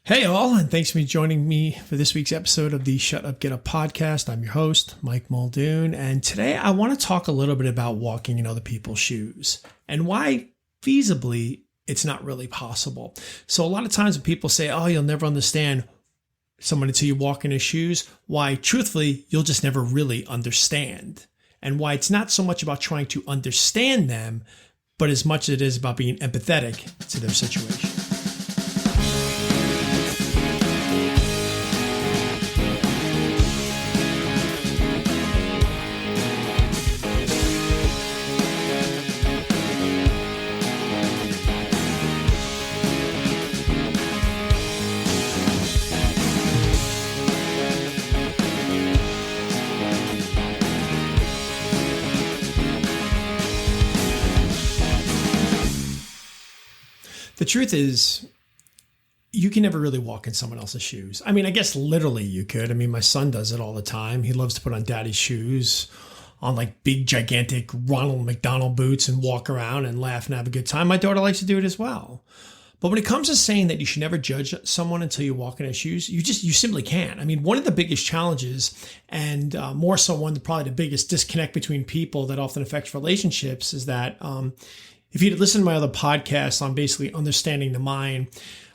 Hey all, and thanks for joining me for this week's episode of the Shut Up, Get Up podcast. I'm your host, Mike Muldoon, and today I want to talk a little bit about walking in other people's shoes and why feasibly it's not really possible. So a lot of times when people say, oh, you'll never understand someone until you walk in his shoes, why truthfully, you'll just never really understand. And why it's not so much about trying to understand them, but as much as it is about being empathetic to their situation. The truth is, you can never really walk in someone else's shoes. I mean, I guess literally you could. I mean, my son does it all the time. He loves to put on daddy's shoes on like big, gigantic Ronald McDonald boots and walk around and laugh and have a good time. My daughter likes to do it as well. But when it comes to saying that you should never judge someone until you walk in his shoes, you simply can't. I mean, one of the biggest challenges, and more so probably the biggest disconnect between people that often affects relationships, is that if you'd listen to my other podcasts on basically understanding the mind,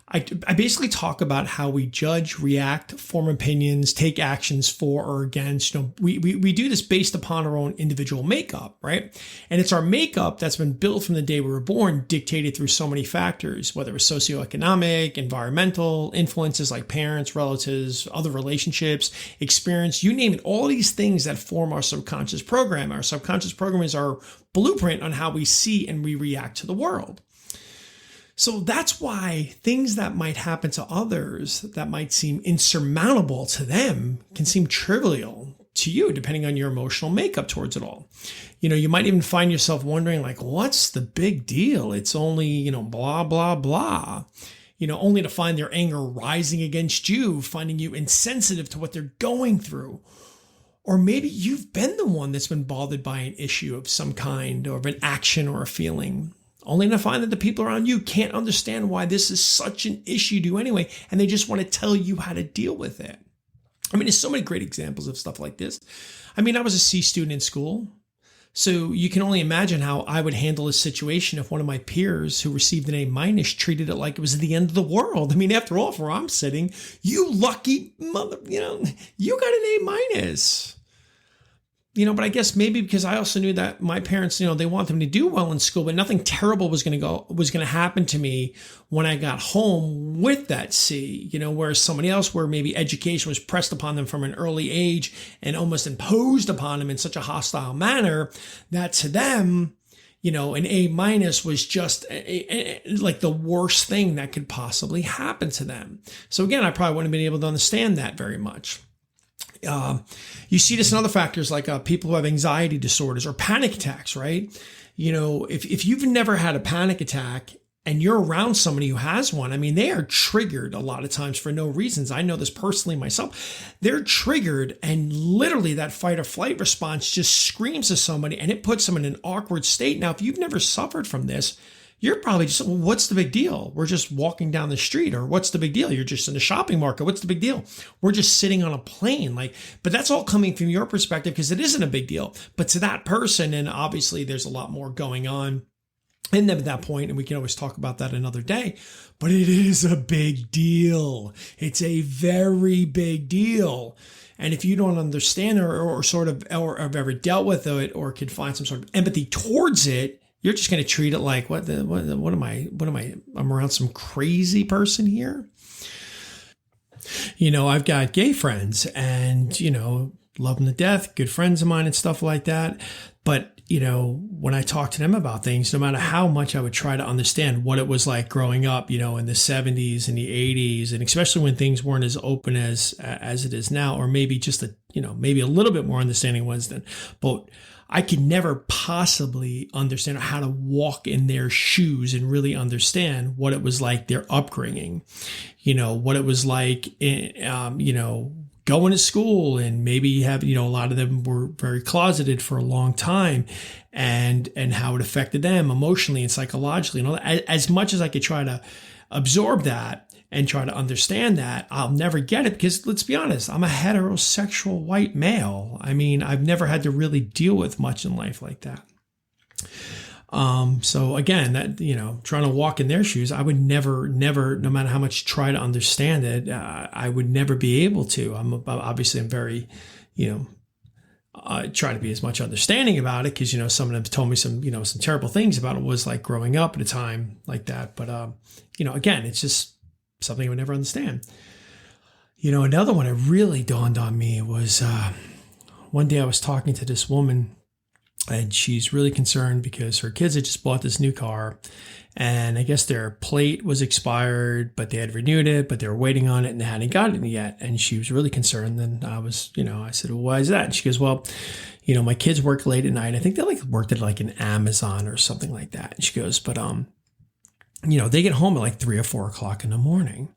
I basically talk about how we judge, react, form opinions, take actions for or against. You know, we do this based upon our own individual makeup, right? And it's our makeup that's been built from the day we were born, dictated through so many factors, whether it's socioeconomic, environmental, influences like parents, relatives, other relationships, experience, you name it, all these things that form our subconscious program. Our subconscious program is our blueprint on how we see and we react to the world. So that's why things that might happen to others that might seem insurmountable to them can seem trivial to you, depending on your emotional makeup towards it all. You know, you might even find yourself wondering, like, what's the big deal? It's only, blah, blah, blah. Only to find their anger rising against you, finding you insensitive to what they're going through. Or maybe you've been the one that's been bothered by an issue of some kind, or of an action or a feeling, only to find that the people around you can't understand why this is such an issue to you anyway, and they just want to tell you how to deal with it. I mean, there's so many great examples of stuff like this. I mean, I was a C student in school, so you can only imagine how I would handle a situation if one of my peers who received an A- treated it like it was the end of the world. I mean, after all, where I'm sitting, you lucky mother, you got an A-. But I guess maybe because I also knew that my parents, they want them to do well in school, but nothing terrible was going to happen to me when I got home with that C, whereas somebody else where maybe education was pressed upon them from an early age and almost imposed upon them in such a hostile manner that to them, an A- was just like the worst thing that could possibly happen to them. So again, I probably wouldn't have been able to understand that very much. You see this in other factors like people who have anxiety disorders or panic attacks, right? If you've never had a panic attack and you're around somebody who has one, I mean, they are triggered a lot of times for no reasons. I know this personally myself. They're triggered and literally that fight or flight response just screams to somebody and it puts them in an awkward state. Now, if you've never suffered from this, you're probably just, well, what's the big deal? We're just walking down the street. Or what's the big deal? You're just in the shopping market. What's the big deal? We're just sitting on a plane. But that's all coming from your perspective because it isn't a big deal. But to that person, and obviously there's a lot more going on in them at that point, and we can always talk about that another day, but it is a big deal. It's a very big deal. And if you don't understand or have ever dealt with it or could find some sort of empathy towards it, you're just going to treat it like, what am I, I'm around some crazy person here. I've got gay friends and, love them to death, good friends of mine and stuff like that. But, when I talk to them about things, no matter how much I would try to understand what it was like growing up, in the 70s and the 80s, and especially when things weren't as open as it is now, or maybe just maybe a little bit more understanding ones then. But I could never possibly understand how to walk in their shoes and really understand what it was like, their upbringing, what it was like, going to school and maybe have, a lot of them were very closeted for a long time and how it affected them emotionally and psychologically. As much as I could try to absorb that and try to understand that, I'll never get it because, let's be honest, I'm a heterosexual white male. I mean, I've never had to really deal with much in life like that. So again, that, trying to walk in their shoes, I would never, no matter how much try to understand it, I would never be able to. I'm very, I try to be as much understanding about it because, some of them told me some terrible things about it was like growing up at a time like that. But, again, it's just something I would never understand. Another one that really dawned on me was one day I was talking to this woman, and she's really concerned because her kids had just bought this new car, and I guess their plate was expired, but they had renewed it, but they were waiting on it and they hadn't gotten it yet. And she was really concerned. And I said, well, why is that? And she goes, well, my kids work late at night. I think they worked at an Amazon or something like that. And she goes, but, they get home at 3 or 4 o'clock in the morning.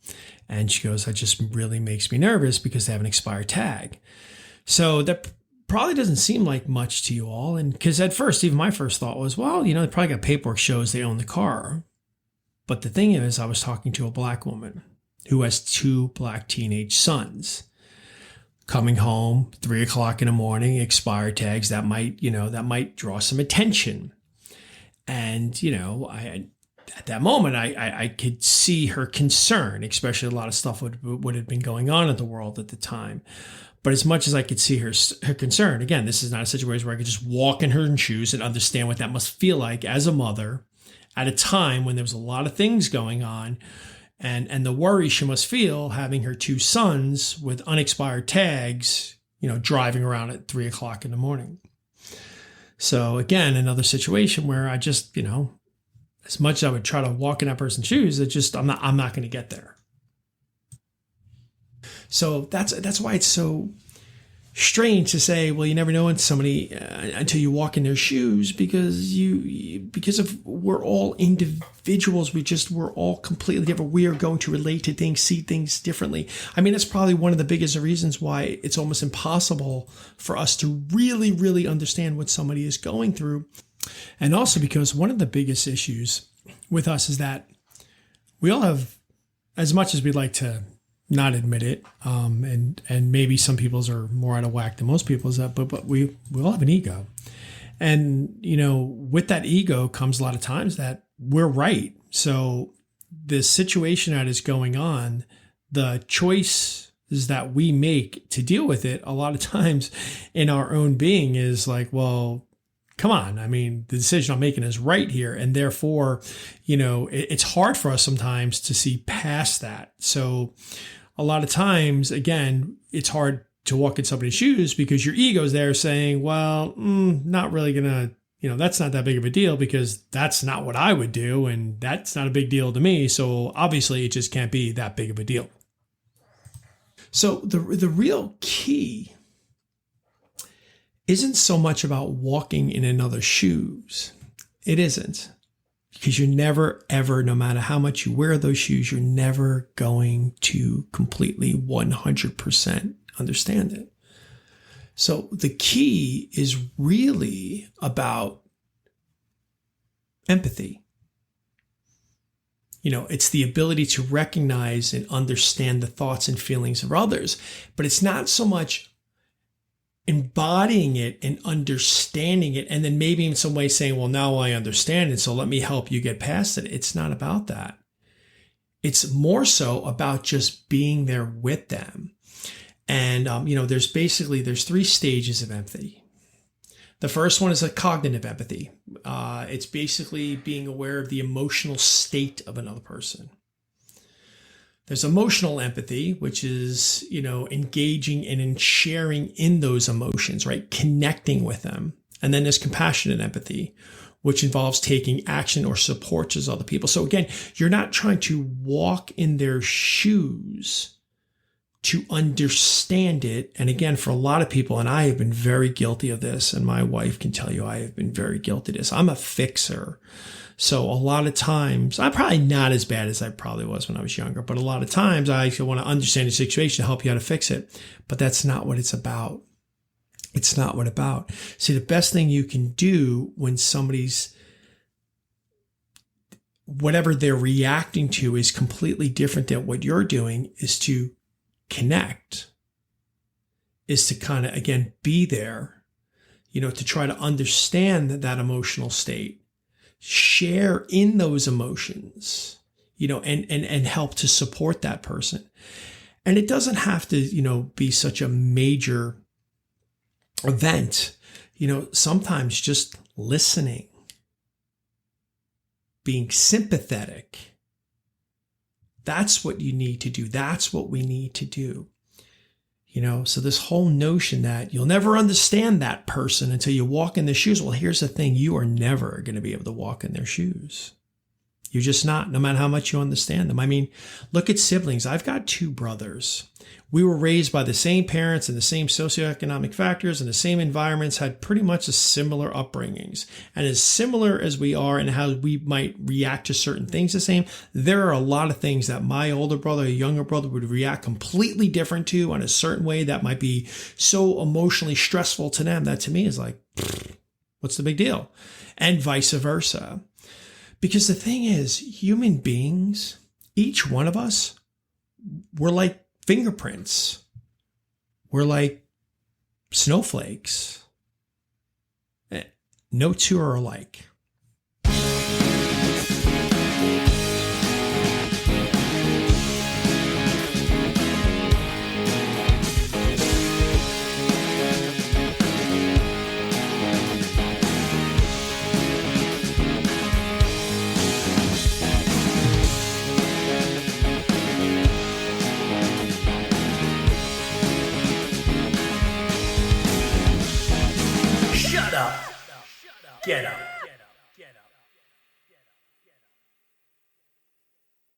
And she goes, that just really makes me nervous because they have an expired tag. So that probably doesn't seem like much to you all. And because at first, even my first thought was, well, they probably got paperwork shows they own the car. But the thing is, I was talking to a black woman who has 2 black teenage sons coming home 3 o'clock in the morning, expired tags that might draw some attention. And, at that moment, I could see her concern, especially a lot of stuff would have been going on in the world at the time. But as much as I could see her concern, again, this is not a situation where I could just walk in her shoes and understand what that must feel like as a mother at a time when there was a lot of things going on, and the worry she must feel having her 2 sons with unexpired tags, driving around at 3 o'clock in the morning. So again, another situation where I just, as much as I would try to walk in that person's shoes, I'm not going to get there. So that's why it's so strange to say, well, you never know somebody until you walk in their shoes, because we're all individuals. We're all completely different. We are going to relate to things, see things differently. I mean, that's probably one of the biggest reasons why it's almost impossible for us to really, really understand what somebody is going through. And also because one of the biggest issues with us is that we all have, as much as we'd like to not admit it, and maybe some people's are more out of whack than most people's, but we all have an ego. And, with that ego comes a lot of times that we're right. So the situation that is going on, the choices that we make to deal with it, a lot of times in our own being is like, well, come on. I mean, the decision I'm making is right here. And therefore, it's hard for us sometimes to see past that. So a lot of times, again, it's hard to walk in somebody's shoes because your ego's there saying, well, not really going to, that's not that big of a deal because that's not what I would do. And that's not a big deal to me. So obviously it just can't be that big of a deal. So the real key isn't so much about walking in another's shoes. It isn't. Because you're never, ever, no matter how much you wear those shoes, you're never going to completely 100% understand it. So the key is really about empathy. It's the ability to recognize and understand the thoughts and feelings of others, but it's not so much embodying it and understanding it, and then maybe in some way saying, well, now I understand it, so let me help you get past it. It's not about that. It's more so about just being there with them. And, there's 3 stages of empathy. The first one is a cognitive empathy. It's basically being aware of the emotional state of another person. There's emotional empathy, which is, engaging and sharing in those emotions, right? Connecting with them. And then there's compassionate empathy, which involves taking action or support to other people. So again, you're not trying to walk in their shoes to understand it. And again, for a lot of people, and I have been very guilty of this, and my wife can tell you I have been very guilty of this. I'm a fixer. So a lot of times, I'm probably not as bad as I probably was when I was younger, but a lot of times I want to understand the situation to help you how to fix it. But that's not what it's about. It's not what it's about. See, the best thing you can do when somebody's whatever they're reacting to is completely different than what you're doing, is to connect, is to kind of, again, be there, to try to understand that emotional state, share in those emotions, and help to support that person. And it doesn't have to, be such a major event, sometimes just listening, being sympathetic. That's what you need to do. That's what we need to do. So this whole notion that you'll never understand that person until you walk in their shoes. Well, here's the thing. You are never going to be able to walk in their shoes. You're just not, no matter how much you understand them. I mean, look at siblings. I've got 2 brothers. We were raised by the same parents and the same socioeconomic factors and the same environments, had pretty much a similar upbringings. And as similar as we are and how we might react to certain things the same, there are a lot of things that my older brother or younger brother would react completely different to in a certain way that might be so emotionally stressful to them that to me is like, what's the big deal? And vice versa. Because the thing is, human beings, each one of us, we're like fingerprints. We're like snowflakes. No 2 are alike. Get up.